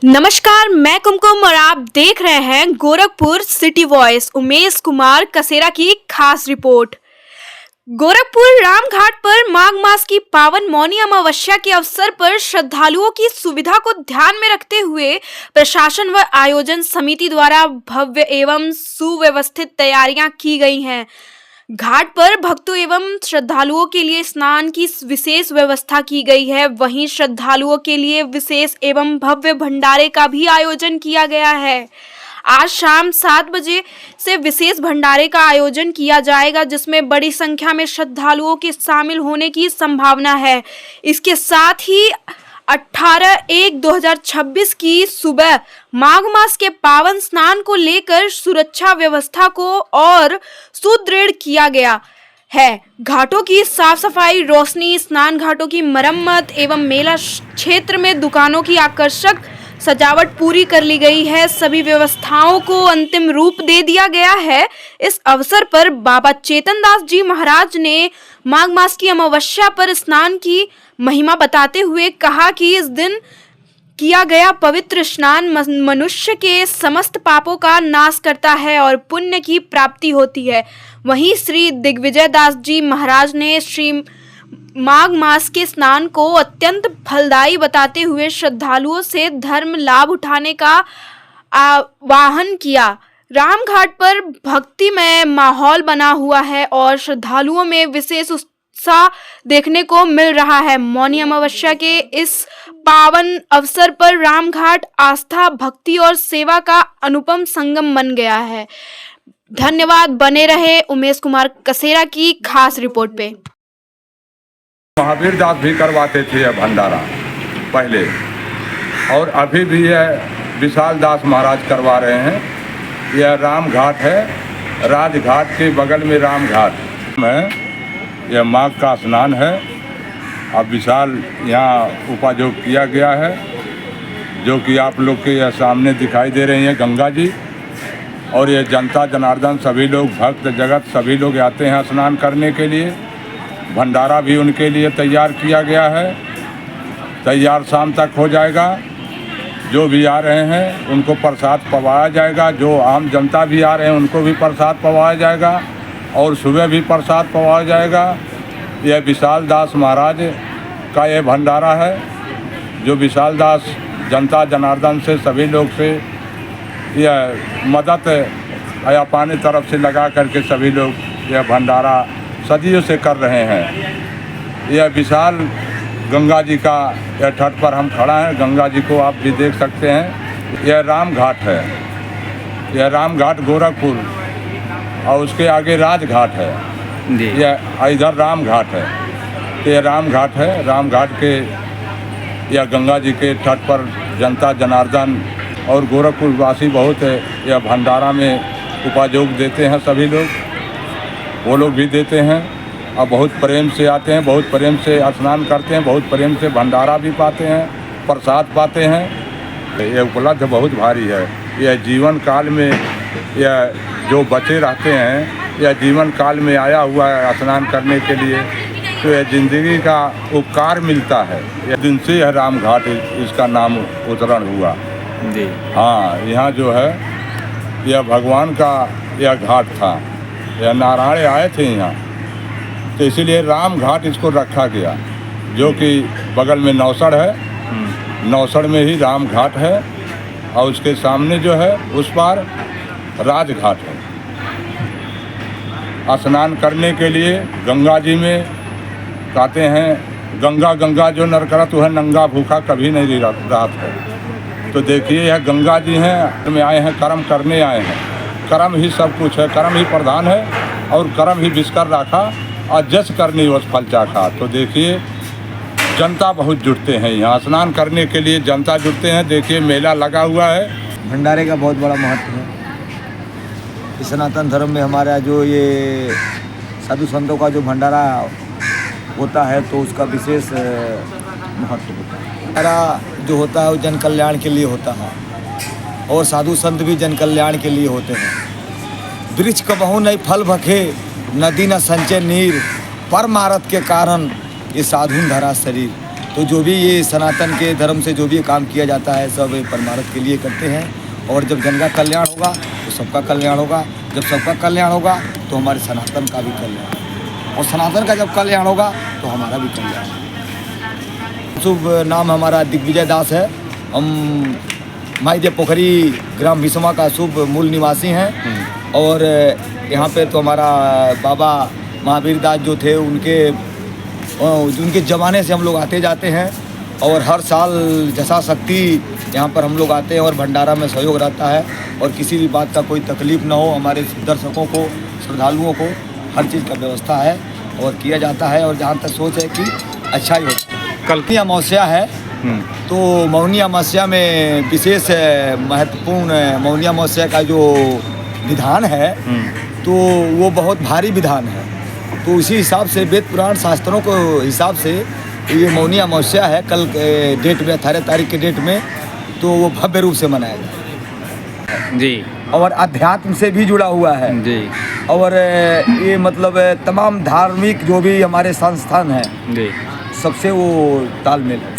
नमस्कार, मैं कुमकुम और आप देख रहे हैं गोरखपुर सिटी वॉइस। उमेश कुमार कसेरा की खास रिपोर्ट। गोरखपुर रामघाट पर माघ मास की पावन मौनी अमावस्या के अवसर पर श्रद्धालुओं की सुविधा को ध्यान में रखते हुए प्रशासन व आयोजन समिति द्वारा भव्य एवं सुव्यवस्थित तैयारियां की गई हैं। घाट पर भक्तों एवं श्रद्धालुओं के लिए स्नान की विशेष व्यवस्था की गई है। वहीं श्रद्धालुओं के लिए विशेष एवं भव्य भंडारे का भी आयोजन किया गया है। आज शाम 7 बजे से विशेष भंडारे का आयोजन किया जाएगा, जिसमें बड़ी संख्या में श्रद्धालुओं के शामिल होने की संभावना है। इसके साथ ही 18/1/2026 की सुबह माघ मास के पावन स्नान को लेकर सुरक्षा व्यवस्था को और सुदृढ़ किया गया है। घाटों की साफ सफाई, रोशनी, स्नान घाटों की मरम्मत एवं मेला क्षेत्र में दुकानों की आकर्षक सजावट पूरी कर ली गई है। सभी व्यवस्थाओं को अंतिम रूप दे दिया गया है। इस अवसर पर बाबा चेतन दास जी महाराज ने माघ मास की अमावस्या पर स्नान की महिमा बताते हुए कहा कि इस दिन किया गया पवित्र स्नान मनुष्य के समस्त पापों का नाश करता है और पुण्य की प्राप्ति होती है। वहीं श्री दिग्विजय दास जी महाराज ने श्री माघ मास के स्नान को अत्यंत फलदायी बताते हुए श्रद्धालुओं से धर्म लाभ उठाने का आह्वान किया। रामघाट पर भक्तिमय माहौल बना हुआ है और श्रद्धालुओं में विशेष उत्साह देखने को मिल रहा है। मौनी अमावस्या के इस पावन अवसर पर रामघाट आस्था, भक्ति और सेवा का अनुपम संगम बन गया है। धन्यवाद। बने रहे उमेश कुमार कसेरा की खास रिपोर्ट पे। महावीर दास भी करवाते थे यह भंडारा पहले, और अभी भी यह विशाल दास महाराज करवा रहे हैं। यह राम घाट है, राजघाट के बगल में राम घाट में यह माघ का स्नान है। अब विशाल यहाँ उपयोग किया गया है, जो कि आप लोग के यह सामने दिखाई दे रही हैं गंगा जी। और ये जनता जनार्दन सभी लोग, भक्त जगत सभी लोग आते हैं स्नान करने के लिए। भंडारा भी उनके लिए तैयार किया गया है, तैयार शाम तक हो जाएगा। जो भी आ रहे हैं उनको प्रसाद पवाया जाएगा, जो आम जनता भी आ रहे हैं उनको भी प्रसाद पवाया जाएगा और सुबह भी प्रसाद पवाया जाएगा। यह विशाल दास महाराज का यह भंडारा है, जो विशाल दास जनता जनार्दन से सभी लोग से यह मदद अपनी तरफ से लगा करके सभी लोग यह भंडारा सदियों से कर रहे हैं। यह विशाल गंगा जी का यह तट पर हम खड़ा हैं, गंगा जी को आप भी देख सकते हैं। यह राम घाट है, यह राम घाट गोरखपुर, और उसके आगे राजघाट है। यह इधर राम घाट है, तो यह राम घाट है। राम घाट के यह गंगा जी के तट पर जनता जनार्दन और गोरखपुर वासी बहुत यह भंडारा में उपयोग देते हैं। सभी लोग, वो लोग भी देते हैं और बहुत प्रेम से आते हैं, बहुत प्रेम से स्नान करते हैं, बहुत प्रेम से भंडारा भी पाते हैं, प्रसाद पाते हैं। यह उपलब्ध बहुत भारी है। यह जीवन काल में यह जो बचे रहते हैं, यह जीवन काल में आया हुआ है स्नान करने के लिए, तो यह जिंदगी का उपकार मिलता है। यह दिन से यह राम घाट इसका नाम उतरण हुआ जी। हाँ, यहाँ जो है यह भगवान का यह घाट था, यह नारायण आए थे यहाँ, तो इसीलिए राम घाट इसको रखा गया। जो कि बगल में नौसड़ है, नौसड़ में ही राम घाट है, और उसके सामने जो है उस पार राजघाट है। स्नान करने के लिए गंगा जी में कहते हैं, गंगा गंगा जो नर करत वह नंगा भूखा कभी नहीं रात है। तो देखिए यह गंगा जी हैं, में आए हैं, कर्म करने आए हैं। कर्म ही सब कुछ है, कर्म ही प्रधान है, और कर्म ही विष कर रखा और जस करनी वस फल चाखा। तो देखिए जनता बहुत जुटते हैं यहाँ स्नान करने के लिए, जनता जुटते हैं। देखिए मेला लगा हुआ है। भंडारे का बहुत बड़ा महत्व है। इस सनातन धर्म में हमारा जो ये साधु संतों का जो भंडारा होता है, तो उसका विशेष महत्व होता है। भंडारा जो होता है वो जन कल्याण के लिए होता है, और साधु संत भी जन कल्याण के लिए होते हैं। वृक्ष कबहू नहीं फल भखे, नदी न संचय नीर, परमारथ के कारण ये साधुन धरा शरीर। तो जो भी ये सनातन के धर्म से जो भी काम किया जाता है सब परमार्थ के लिए करते हैं। और जब जन का कल्याण होगा तो सबका कल्याण होगा, जब सबका कल्याण होगा तो हमारे सनातन का भी कल्याण होगा, और सनातन का जब कल्याण होगा तो हमारा भी कल्याण होगा। शुभ नाम हमारा दिग्विजय दास है। हम माईदेव पोखरी ग्राम विषमा का शुभ मूल निवासी हैं। और यहाँ पे तो हमारा बाबा महावीर दास जो थे उनके ज़माने से हम लोग आते जाते हैं। और हर साल जसा शक्ति यहाँ पर हम लोग आते हैं और भंडारा में सहयोग रहता है। और किसी भी बात का कोई तकलीफ़ ना हो, हमारे दर्शकों को, श्रद्धालुओं को हर चीज़ का व्यवस्था है और किया जाता है। और जहाँ तक सोच है कि अच्छा ही होता है। कल की अमावस्या है तो मौनी अमावस्या में विशेष महत्वपूर्ण मौनी अमावस्या का जो विधान है तो वो बहुत भारी विधान है। तो उसी हिसाब से वेद पुराण शास्त्रों को हिसाब से ये मौनी अमावस्या है कल के डेट में 18 तारीख के डेट में, तो वो भव्य रूप से मनाया जाए जी। और अध्यात्म से भी जुड़ा हुआ है जी। और ये मतलब तमाम धार्मिक जो भी हमारे संस्थान हैं जी सबसे वो तालमेल है।